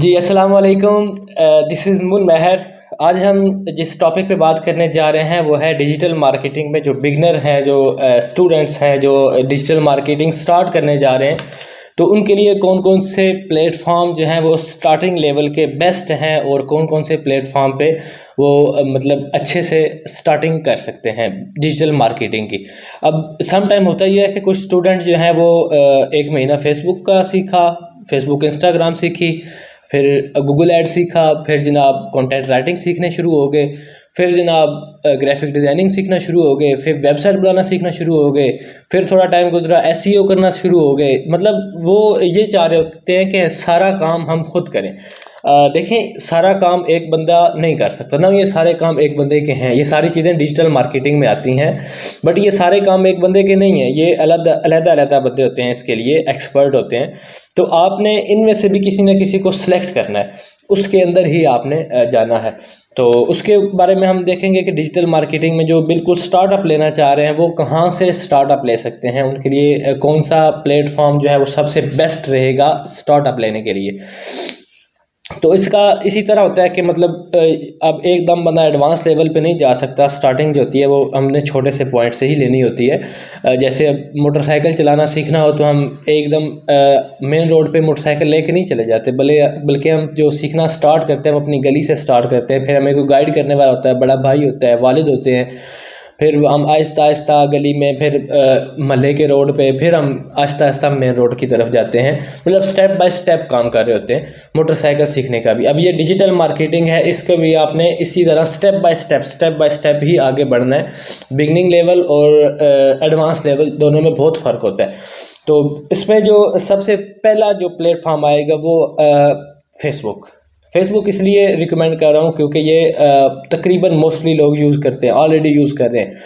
जी, अस्सलाम वालेकुम। This is मुन महर। आज हम जिस टॉपिक पे बात करने जा रहे हैं वो है डिजिटल मार्केटिंग में जो बिगनर हैं, जो स्टूडेंट्स हैं, जो डिजिटल मार्केटिंग स्टार्ट करने जा रहे हैं, तो उनके लिए कौन कौन से प्लेटफॉर्म जो हैं वो स्टार्टिंग लेवल के बेस्ट हैं और कौन कौन से प्लेटफॉर्म पे वो मतलब अच्छे से स्टार्टिंग कर सकते हैं डिजिटल मार्केटिंग की। अब सम टाइम होता ही है कि कुछ स्टूडेंट जो हैं वो एक महीना फेसबुक का सीखा, फेसबुक इंस्टाग्राम सीखी, फिर गूगल ऐड सीखा, फिर जनाब कंटेंट राइटिंग सीखने शुरू हो गए, फिर जनाब ग्राफिक डिज़ाइनिंग सीखना शुरू हो गए, फिर वेबसाइट बनाना सीखना शुरू हो गए, फिर थोड़ा टाइम गुजरा एसईओ करना शुरू हो गए। मतलब वो ये चाह रहे होते हैं कि सारा काम हम खुद करें। देखें, सारा काम एक बंदा नहीं कर सकता ना, ये सारे काम एक बंदे के हैं। ये सारी चीज़ें डिजिटल मार्केटिंग में आती हैं, बट ये सारे काम एक बंदे के नहीं हैं। ये अलग-अलग बंदे होते हैं, इसके लिए एक्सपर्ट होते हैं। तो आपने इनमें से भी किसी न किसी को सिलेक्ट करना है, उसके अंदर ही आपने जाना है। तो उसके बारे में हम देखेंगे कि डिजिटल मार्केटिंग में जो बिल्कुल स्टार्टअप लेना चाह रहे हैं वो कहाँ से स्टार्टअप ले सकते हैं, उनके लिए कौन सा प्लेटफॉर्म जो है वो सबसे बेस्ट रहेगा स्टार्टअप लेने के लिए। तो इसका इसी तरह होता है कि मतलब अब एकदम बंदा एडवांस लेवल पे नहीं जा सकता। स्टार्टिंग जो होती है वो हमने छोटे से पॉइंट से ही लेनी होती है। जैसे अब मोटरसाइकिल चलाना सीखना हो तो हम एकदम मेन रोड पे मोटरसाइकिल लेके नहीं चले जाते, बल्कि हम जो सीखना स्टार्ट करते हैं हम अपनी गली से स्टार्ट करते हैं। फिर हमें कोई गाइड करने वाला होता है, बड़ा भाई होता है, वालिद होते हैं। फिर हम आहिस्ता आहिस्ता गली में, फिर महल्ले के रोड पे, फिर हम आहिस्ता आहिस्ता मेन रोड की तरफ जाते हैं। मतलब स्टेप बाय स्टेप काम कर रहे होते हैं मोटरसाइकिल सीखने का भी। अब ये डिजिटल मार्केटिंग है, इसका भी आपने इसी तरह स्टेप बाय स्टेप ही आगे बढ़ना है। बिगनिंग लेवल और एडवांस लेवल दोनों में बहुत फ़र्क होता है। तो इसमें जो सबसे पहला जो प्लेटफॉर्म आएगा वो फेसबुक। फेसबुक इसलिए रिकमेंड कर रहा हूँ क्योंकि ये तकरीबन मोस्टली लोग यूज़ करते हैं, ऑलरेडी यूज़ कर रहे हैं।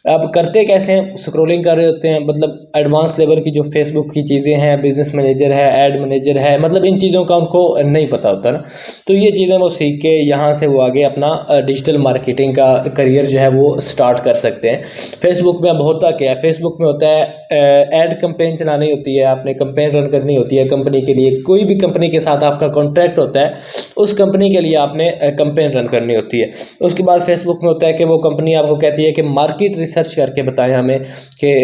अब करते कैसे हैं, स्क्रॉलिंग कर रहे होते हैं। मतलब एडवांस लेवल की जो फेसबुक की चीज़ें हैं, बिजनेस मैनेजर है, ऐड मैनेजर है, मतलब इन चीज़ों का उनको नहीं पता होता ना। तो ये चीज़ें वो सीख के यहाँ से वो आगे अपना डिजिटल मार्केटिंग का करियर जो है वो स्टार्ट कर सकते हैं। फेसबुक में अब होता क्या है, फेसबुक में होता है ऐड कंपेन चलानी होती है, आपने कंपेन रन करनी होती है कंपनी के लिए। कोई भी कंपनी के साथ आपका कॉन्ट्रैक्ट होता है, उस कंपनी के लिए आपने कंपेन रन करनी होती है। उसके बाद फेसबुक में होता है कि वो कंपनी आपको कहती है कि मार्केट रिसर्च करके बताएं हमें कि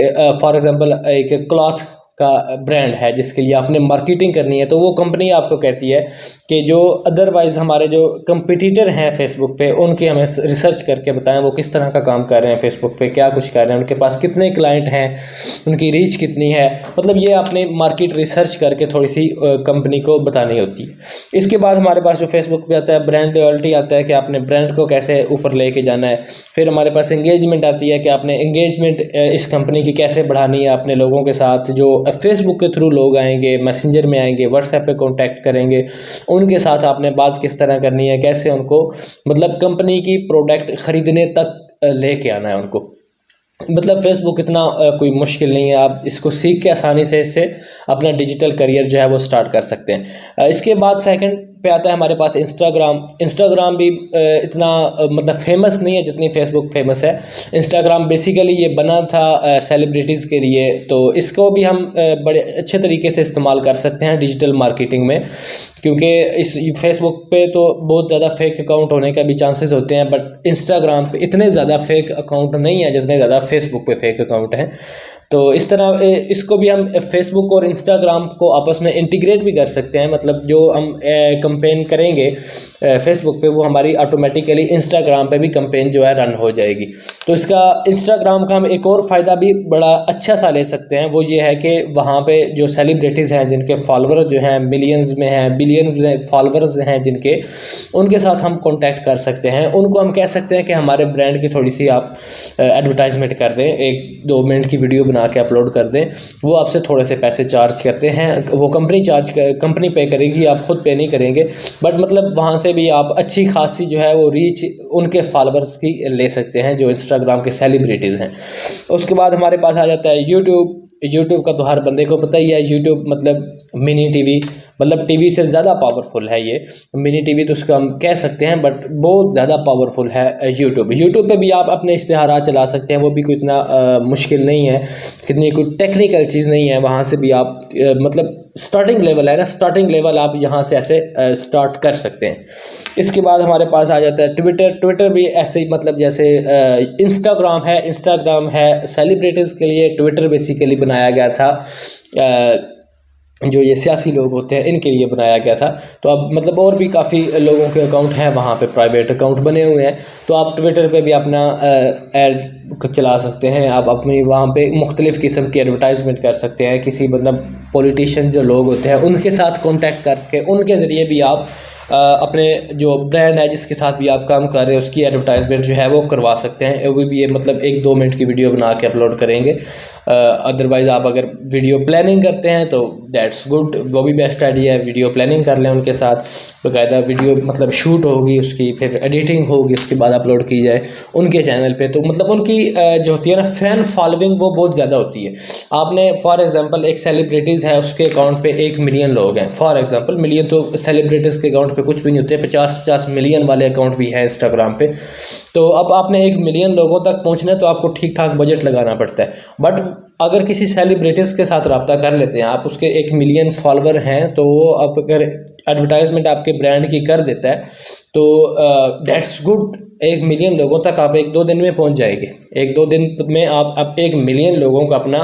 फॉर एग्जांपल एक क्लॉथ का ब्रांड है जिसके लिए आपने मार्केटिंग करनी है, तो वो कंपनी आपको कहती है कि जो अदरवाइज़ हमारे जो कंपटीटर हैं फेसबुक पे, उनकी हमें रिसर्च करके बताएं वो किस तरह का काम कर रहे हैं फेसबुक पे, क्या कुछ कर रहे हैं, उनके पास कितने क्लाइंट हैं, उनकी रीच कितनी है। मतलब ये आपने मार्केट रिसर्च करके थोड़ी सी कंपनी को बतानी होती है। इसके बाद हमारे पास जो फेसबुक पे आता है ब्रांड लॉयल्टी आता है कि आपने ब्रांड को कैसे ऊपर लेके जाना है। फिर हमारे पास एंगेजमेंट आती है कि आपने एंगेजमेंट इस कंपनी की कैसे बढ़ानी है अपने लोगों के साथ। जो फेसबुक के थ्रू लोग आएंगे, मैसेंजर में आएंगे, व्हाट्सएप पे कांटेक्ट करेंगे, उनके साथ आपने बात किस तरह करनी है, कैसे उनको मतलब कंपनी की प्रोडक्ट ख़रीदने तक लेके आना है उनको। मतलब फेसबुक इतना कोई मुश्किल नहीं है, आप इसको सीख के आसानी से इससे अपना डिजिटल करियर जो है वो स्टार्ट कर सकते हैं। इसके बाद सेकंड पे आता है हमारे पास इंस्टाग्राम। इंस्टाग्राम भी इतना मतलब फेमस नहीं है जितनी फेसबुक फेमस है। इंस्टाग्राम बेसिकली ये बना था सेलिब्रिटीज़ के लिए, तो इसको भी हम बड़े अच्छे तरीके से इस्तेमाल कर सकते हैं डिजिटल मार्केटिंग में। क्योंकि इस फेसबुक पे तो बहुत ज़्यादा फेक अकाउंट होने का भी चांसेस होते हैं, बट इंस्टाग्राम पे इतने ज़्यादा फेक अकाउंट नहीं है जितने ज़्यादा फेसबुक पे फेक अकाउंट हैं। तो इस तरह इसको भी हम फेसबुक और इंस्टाग्राम को आपस में इंटीग्रेट भी कर सकते हैं। मतलब जो हम कंपेन करेंगे फेसबुक पे, वो हमारी ऑटोमेटिकली इंस्टाग्राम पे भी कंपेन जो है रन हो जाएगी। तो इसका इंस्टाग्राम का हम एक और फ़ायदा भी बड़ा अच्छा सा ले सकते हैं, वो ये है कि वहाँ पे जो सेलिब्रिटीज़ हैं जिनके फॉलोअर्स जो हैं मिलियंस में हैं, बिलियन फॉलोअर्स हैं जिनके, उनके साथ हम कॉन्टैक्ट कर सकते हैं। उनको हम कह सकते हैं कि हमारे ब्रांड की थोड़ी सी आप एडवर्टाइजमेंट कर दें, 1-2 मिनट की वीडियो बना के अपलोड कर दें। वो आपसे थोड़े से पैसे चार्ज करते हैं, वो कंपनी पे करेगी, आप खुद पे नहीं करेंगे। बट मतलब वहाँ से भी आप अच्छी खासी जो है वो रीच उनके फॉलोअर्स की ले सकते हैं जो इंस्टाग्राम के सेलिब्रिटीज़ हैं। उसके बाद हमारे पास आ जाता है यूट्यूब। यूट्यूब का तो हर बंदे को पता ही है। यूट्यूब मतलब मिनी टीवी, मतलब टीवी से ज़्यादा पावरफुल है ये। मिनी टीवी तो उसको हम कह सकते हैं, बट बहुत ज़्यादा पावरफुल है यूट्यूब। यूट्यूब पे भी आप अपने इश्तिहारात चला सकते हैं, वो भी कोई इतना मुश्किल नहीं है, कितनी कोई टेक्निकल चीज़ नहीं है। वहाँ से भी आप मतलब स्टार्टिंग लेवल है ना, स्टार्टिंग लेवल आप यहाँ से ऐसे स्टार्ट कर सकते हैं। इसके बाद हमारे पास आ जाता है ट्विटर। ट्विटर भी ऐसे ही मतलब जैसे इंस्टाग्राम है सेलिब्रिटीज़ के लिए, ट्विटर बेसिकली बनाया गया था जो ये सियासी लोग होते हैं इनके लिए बनाया गया था। तो अब मतलब और भी काफ़ी लोगों के अकाउंट हैं वहाँ पे, प्राइवेट अकाउंट बने हुए हैं, तो आप ट्विटर पे भी अपना ऐड चला सकते हैं। आप अपनी वहाँ पे मुख्तलिफ़ किस्म की एडवर्टाइजमेंट कर सकते हैं। किसी मतलब पॉलिटिशियन जो लोग होते हैं उनके साथ कॉन्टैक्ट करके उनके ज़रिए भी आप अपने जो ब्रांड है जिसके साथ भी आप काम कर रहे हैं उसकी एडवर्टाइजमेंट जो है वो करवा सकते हैं। वो भी ये मतलब 1-2 मिनट की वीडियो बना के अपलोड करेंगे। अदरवाइज़ आप अगर वीडियो प्लानिंग करते हैं तो दैट्स गुड, वो भी बेस्ट आइडिया है। वीडियो प्लानिंग कर लें उनके साथ, बाकायदा वीडियो मतलब शूट होगी उसकी, फिर एडिटिंग होगी, उसके बाद अपलोड की जाए उनके चैनल पे। तो मतलब उनकी जो होती है ना फ़ैन फॉलोइंग वो बहुत ज़्यादा होती है। आपने फॉर एग्जांपल एक सेलिब्रिटीज़ है उसके अकाउंट पे 1 मिलियन लोग हैं, फॉर एग्जांपल। मिलियन तो सेलिब्रिटीज़ के अकाउंट पे कुछ भी नहीं होते, 50-50 मिलियन वाले अकाउंट भी हैं इंस्टाग्राम पे। तो अब आपने 1 मिलियन लोगों तक पहुँचना है तो आपको ठीक ठाक बजट लगाना पड़ता है। बट अगर किसी सेलिब्रिटीज़ के साथ रब्ता कर लेते हैं आप, उसके 1 मिलियन फॉलोवर हैं, तो वो आप अगर एडवर्टाइजमेंट आपके ब्रांड की कर देता है तो दैट्स गुड। 1 मिलियन लोगों तक आप 1-2 दिन में पहुंच जाएंगे। 1-2 दिन में आप 1 मिलियन लोगों को अपना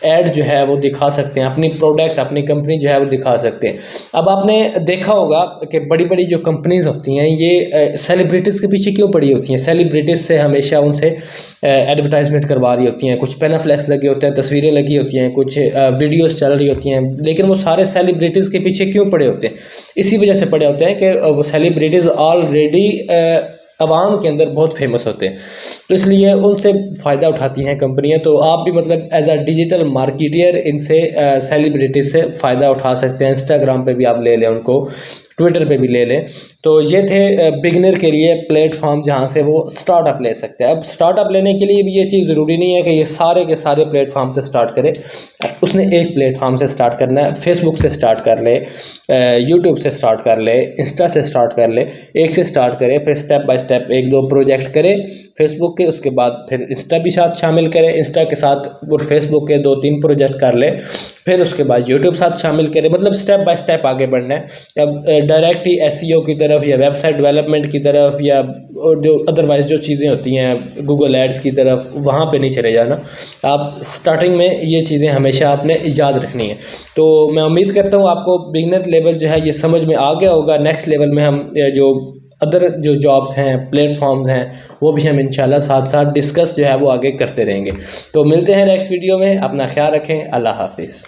ऐड जो है वो दिखा सकते हैं, अपनी प्रोडक्ट अपनी कंपनी जो है वो दिखा सकते हैं। अब आपने देखा होगा कि बड़ी बड़ी जो कंपनीज होती हैं ये सेलिब्रिटीज़ के पीछे क्यों पड़ी होती हैं। सेलिब्रिटीज़ से हमेशा उनसे एडवर्टाइजमेंट करवा रही होती हैं, कुछ पेनाफ्लेक्स लगे होते हैं, तस्वीरें लगी होती हैं, कुछ वीडियोस चल रही होती हैं, लेकिन वो सारे सेलिब्रिटीज़ के पीछे क्यों पड़े होते हैं। इसी वजह से पड़े होते हैं कि वो सेलिब्रिटीज़ ऑलरेडी आवाम के अंदर बहुत फेमस होते हैं, तो इसलिए उनसे फ़ायदा उठाती हैं कंपनियां। तो आप भी मतलब एज अ डिजिटल मार्केटियर इनसे सेलिब्रिटीज़ से फ़ायदा उठा सकते हैं। इंस्टाग्राम पे भी आप ले लें उनको, ट्विटर पे भी ले लें। तो ये थे बिगिनर के लिए प्लेटफॉर्म जहाँ से वो स्टार्टअप ले सकते हैं। अब स्टार्टअप लेने के लिए भी ये चीज़ ज़रूरी नहीं है कि ये सारे के सारे प्लेटफॉर्म से स्टार्ट करे। उसने एक प्लेटफॉर्म से स्टार्ट करना है, फेसबुक से स्टार्ट कर ले, यूट्यूब से स्टार्ट कर ले, इंस्टा से स्टार्ट कर ले। एक से स्टार्ट करे, फिर स्टेप बाय स्टेप 1-2 प्रोजेक्ट करे फेसबुक के, उसके बाद फिर इंस्टा भी साथ शामिल करे, इंस्टा के साथ और फेसबुक के 2-3 प्रोजेक्ट कर ले, फिर उसके बाद यूट्यूब साथ शामिल करे। मतलब स्टेप बाय स्टेप आगे बढ़ना है। अब डायरेक्ट ही एसईओ की तरफ या वेबसाइट डेवलपमेंट की तरफ या और जो अदरवाइज जो चीज़ें होती हैं गूगल एड्स की तरफ, वहाँ पे नहीं चले जाना। आप स्टार्टिंग में ये चीज़ें हमेशा आपने याद रखनी है। तो मैं उम्मीद करता हूँ आपको बिगिनर लेवल जो है ये समझ में आ गया होगा। नेक्स्ट लेवल में हम जो अदर जो जॉब्स हैं, प्लेटफॉर्म्स हैं, वो भी हम इंशाल्लाह साथ साथ डिस्कस जो है वो आगे करते रहेंगे। तो मिलते हैं नेक्स्ट वीडियो में। अपना ख्याल रखें। अल्लाह हाफिज़।